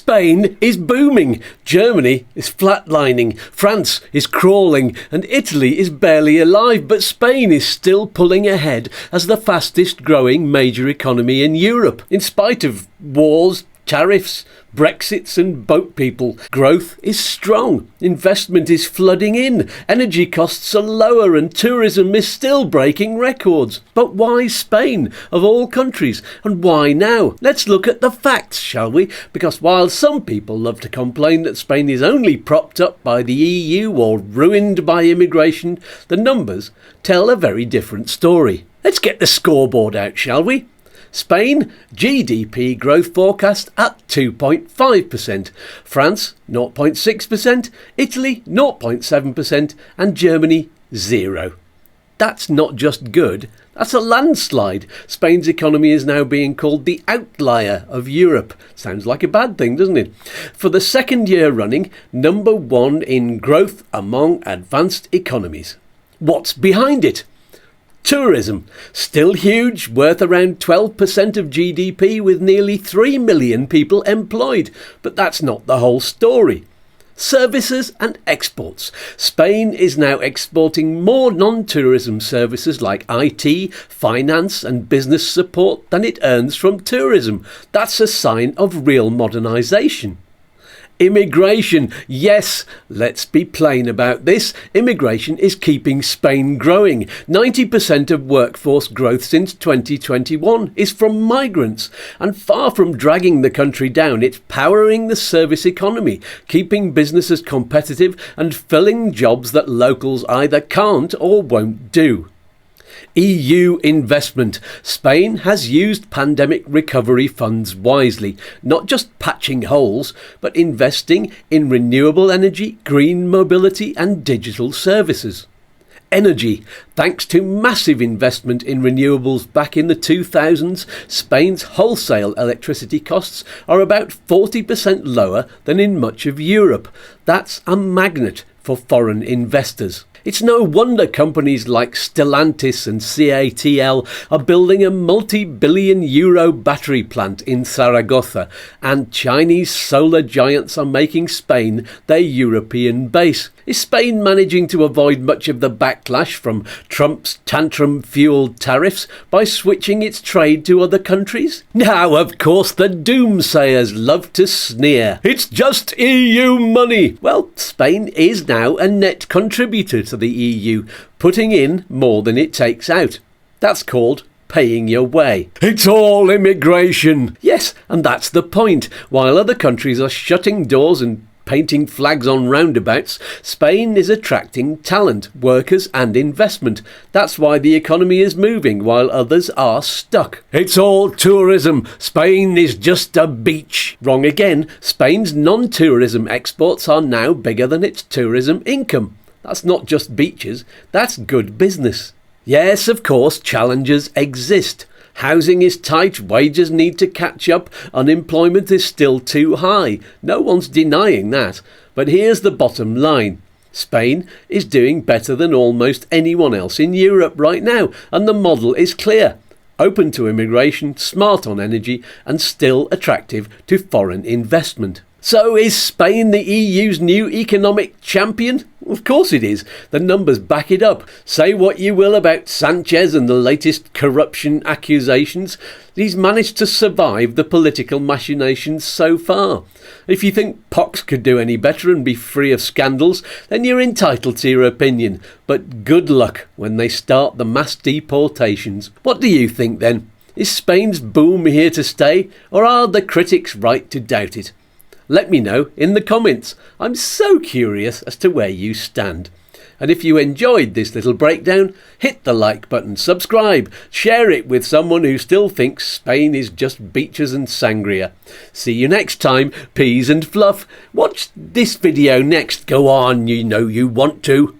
Spain is booming, Germany is flatlining, France is crawling, and Italy is barely alive, but Spain is still pulling ahead as the fastest growing major economy in Europe. In spite of wars, tariffs, Brexits and boat people, growth is strong, investment is flooding in, energy costs are lower and tourism is still breaking records. But why Spain, of all countries, and why now? Let's look at the facts, shall we? Because while some people love to complain that Spain is only propped up by the EU or ruined by immigration, the numbers tell a very different story. Let's get the scoreboard out, shall we? Spain, GDP growth forecast at 2.5%, France 0.6%, Italy 0.7% and Germany 0. That's not just good, that's a landslide. Spain's economy is now being called the outlier of Europe. Sounds like a bad thing, doesn't it? For the second year running, number one in growth among advanced economies. What's behind it? Tourism, still huge, worth around 12% of GDP with nearly 3 million people employed. But that's not the whole story. Services and exports. Spain is now exporting more non-tourism services like IT, finance and business support than it earns from tourism. That's a sign of real modernisation. Immigration. Yes, let's be plain about this. Immigration is keeping Spain growing. 90% of workforce growth since 2021 is from migrants. And far from dragging the country down, it's powering the service economy, keeping businesses competitive and filling jobs that locals either can't or won't do. EU investment. Spain has used pandemic recovery funds wisely, not just patching holes, but investing in renewable energy, green mobility and digital services. Energy. Thanks to massive investment in renewables back in the 2000s, Spain's wholesale electricity costs are about 40% lower than in much of Europe. That's a magnet for foreign investors. It's no wonder companies like Stellantis and CATL are building a multi-billion euro battery plant in Zaragoza, and Chinese solar giants are making Spain their European base. Is Spain managing to avoid much of the backlash from Trump's tantrum-fueled tariffs by switching its trade to other countries? Now, of course, the doomsayers love to sneer. It's just EU money. Well, Spain is now a net contributor to the EU, putting in more than it takes out. That's called paying your way. It's all immigration. Yes, and that's the point. While other countries are shutting doors and painting flags on roundabouts, Spain is attracting talent, workers and investment. That's why the economy is moving while others are stuck. It's all tourism. Spain is just a beach. Wrong again. Spain's non-tourism exports are now bigger than its tourism income. That's not just beaches, that's good business. Yes, of course, challenges exist. Housing is tight, wages need to catch up, unemployment is still too high. No one's denying that. But here's the bottom line. Spain is doing better than almost anyone else in Europe right now, and the model is clear. Open to immigration, smart on energy, and still attractive to foreign investment. So is Spain the EU's new economic champion? Of course it is. The numbers back it up. Say what you will about Sanchez and the latest corruption accusations, he's managed to survive the political machinations so far. If you think Pox could do any better and be free of scandals, then you're entitled to your opinion. But good luck when they start the mass deportations. What do you think then? Is Spain's boom here to stay, or are the critics right to doubt it? Let me know in the comments. I'm so curious as to where you stand. And if you enjoyed this little breakdown, hit the like button, subscribe, share it with someone who still thinks Spain is just beaches and sangria. See you next time, peas and fluff. Watch this video next. Go on, you know you want to.